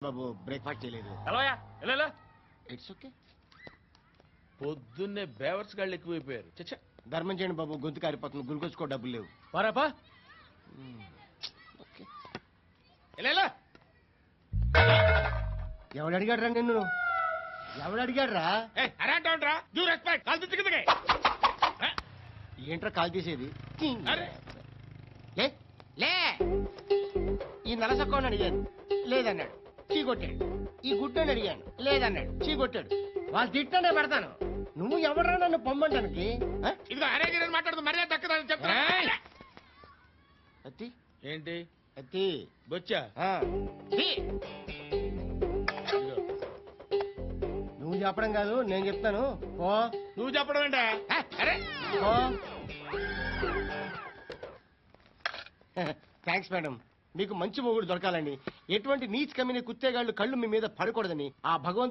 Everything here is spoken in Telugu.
బాబు బ్రేక్ఫాస్ట్ చేయలేదు. హలోయా ఇట్స్ ఓకే. పొద్దున్నే బేవర్స్ గాళ్ళు ఎక్కువైపోయారు. చచ్చా ధర్మం చేయండి బాబు, గొంతు కారిపోతుంది. గురికొచ్చుకో డబ్బులు లేవు. పారాపా ఓకే. ఎవడు అడిగాడు రా నిన్ను? ఎవడు అడిగాడు రా? ఏంట్రా కాల్ తీసేది? లే లే. ఈ నలసక్కని అడిగాను, లేదన్నాడు, చీ కొట్టాడు. ఈ గుడ్డని అడిగాను, లేదన్నాడు, చీ కొట్టాడు. వాళ్ళు తిట్టానే పెడతాను. నువ్వు ఎవడరా నన్ను పొమ్మంటానికి? ఇదిగో అరే మాట్లాడుతూ మర్యాద దక్కదని చెప్తా. అత్తి ఏంటి అత్తి బొచ్చా? నువ్వు చెప్పడం కాదు, నేను చెప్తాను. ఓ నువ్వు చెప్పడం ఏంటా? అరే ఓ థ్యాంక్స్ మేడం. మీకు మంచి మొగుడు దొరకాలని, ఎటువంటి నీచ్ కమ్మిన కుత్తేగాళ్ళు కళ్ళు మీ మీద పడకూడదని ఆ భగవంతుడు